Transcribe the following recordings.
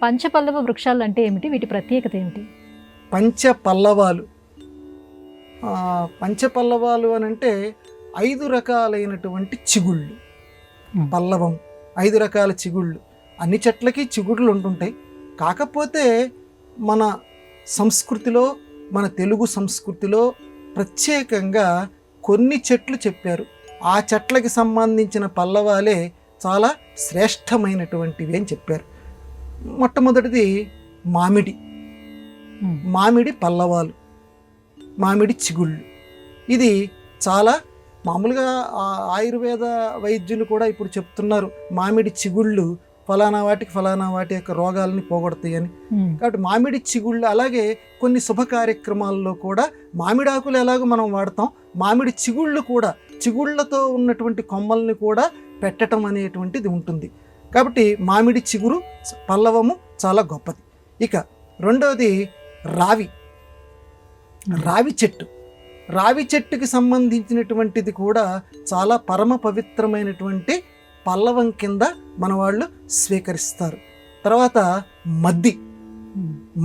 పంచపల్లవ వృక్షాలు అంటే ఏమిటి? వీటి ప్రత్యేకత ఏమిటి? పంచపల్లవాలు పంచపల్లవాలు అని అంటే 5 రకాలైనటువంటి చిగుళ్ళు. పల్లవం 5 రకాల చిగుళ్ళు. అన్ని చెట్లకి చిగుళ్ళు ఉంటుంటాయి. కాకపోతే మన సంస్కృతిలో, మన తెలుగు సంస్కృతిలో ప్రత్యేకంగా కొన్ని చెట్లు చెప్పారు. ఆ చెట్లకి సంబంధించిన పల్లవాలే చాలా శ్రేష్టమైనటువంటివి అని చెప్పారు. మొట్టమొదటిది మామిడి పల్లవాలు, మామిడి చిగుళ్ళు. ఇది చాలా మామూలుగా ఆయుర్వేద వైద్యులు కూడా ఇప్పుడు చెప్తున్నారు, మామిడి చిగుళ్ళు ఫలానా వాటి యొక్క రోగాలని పోగొడతాయని. కాబట్టి మామిడి చిగుళ్ళు, అలాగే కొన్ని శుభ కార్యక్రమాల్లో కూడా మామిడాకులు ఎలాగో మనం వాడతాం, మామిడి చిగుళ్ళు కూడా, చిగుళ్ళతో ఉన్నటువంటి కొమ్మల్ని కూడా పెట్టడం అనేటువంటిది ఉంటుంది. కాబట్టి మామిడి చిగురు పల్లవము చాలా గొప్పది. ఇక రెండవది రావి చెట్టుకి సంబంధించినటువంటిది కూడా చాలా పరమ పవిత్రమైనటువంటి పల్లవం కింద మన వాళ్ళు స్వీకరిస్తారు. తర్వాత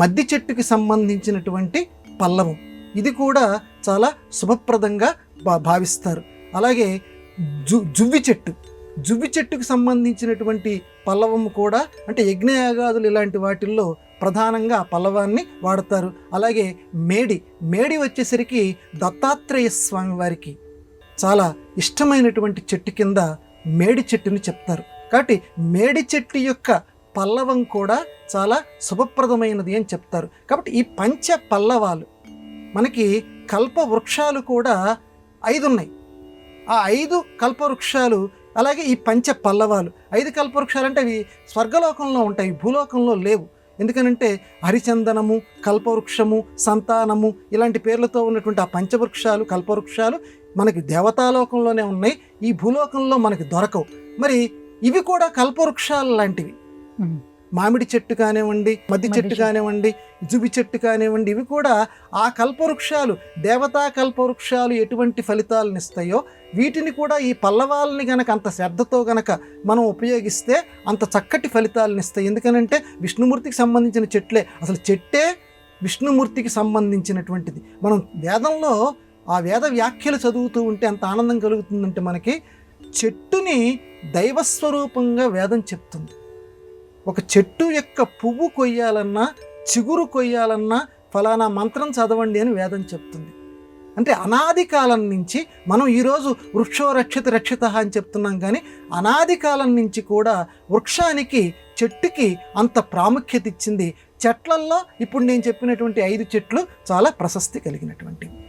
మద్ది చెట్టుకి సంబంధించినటువంటి పల్లవం, ఇది కూడా చాలా శుభప్రదంగా భావిస్తారు. అలాగే జువ్వి చెట్టుకు సంబంధించినటువంటి పల్లవం కూడా, అంటే యజ్ఞయాగాదులు ఇలాంటి వాటిల్లో ప్రధానంగా ఆ పల్లవాన్ని వాడతారు. అలాగే మేడి వచ్చేసరికి దత్తాత్రేయ స్వామి వారికి చాలా ఇష్టమైనటువంటి చెట్టు కింద మేడి చెట్టుని చెప్తారు. కాబట్టి మేడి చెట్టు యొక్క పల్లవం కూడా చాలా శుభప్రదమైనది అని చెప్తారు. కాబట్టి ఈ పంచ పల్లవాలు, మనకి కల్పవృక్షాలు కూడా 5 ఉన్నాయి. ఆ 5 కల్పవృక్షాలు, అలాగే ఈ పంచ పల్లవాలు. 5 కల్పవృక్షాలు అంటే అవి స్వర్గలోకంలో ఉంటాయి, భూలోకంలో లేవు. ఎందుకనంటే హరిచందనము, కల్పవృక్షము, సంతానము ఇలాంటి పేర్లతో ఉన్నటువంటి ఆ పంచవృక్షాలు, కల్పవృక్షాలు మనకి దేవతాలోకంలోనే ఉన్నాయి, ఈ భూలోకంలో మనకి దొరకవు. మరి ఇవి కూడా కల్పవృక్షాలు లాంటివి. మామిడి చెట్టు కానివ్వండి, మద్ది చెట్టు కానివ్వండి, జువి చెట్టు కానివ్వండి, ఇవి కూడా ఆ కల్పవృక్షాలు, దేవతా కల్పవృక్షాలు ఎటువంటి ఫలితాలను ఇస్తాయో వీటిని కూడా ఈ పల్లవాలని గనక అంత శ్రద్ధతో గనక మనం ఉపయోగిస్తే అంత చక్కటి ఫలితాలను ఇస్తాయి. ఎందుకనంటే విష్ణుమూర్తికి సంబంధించిన చెట్లే, అసలు చెట్టే విష్ణుమూర్తికి సంబంధించినటువంటిది. మనం వేదంలో ఆ వేద వ్యాఖ్యలు చదువుతూ ఉంటే ఎంత ఆనందం కలుగుతుందంటే, మనకి చెట్టుని దైవస్వరూపంగా వేదం చెప్తుంది. ఒక చెట్టు యొక్క పువ్వు కొయ్యాలన్నా, చిగురు కొయ్యాలన్నా ఫలానా మంత్రం చదవండి అని వేదం చెప్తుంది. అంటే అనాది కాలం నుంచి మనం ఈరోజు వృక్షో రక్షిత రక్షిత అని చెప్తున్నాం, కానీ అనాది కాలం నుంచి కూడా వృక్షానికి, చెట్టుకి అంత ప్రాముఖ్యత ఇచ్చింది. చెట్లల్లో ఇప్పుడు నేను చెప్పినటువంటి 5 చెట్లు చాలా ప్రశస్తి కలిగినటువంటివి.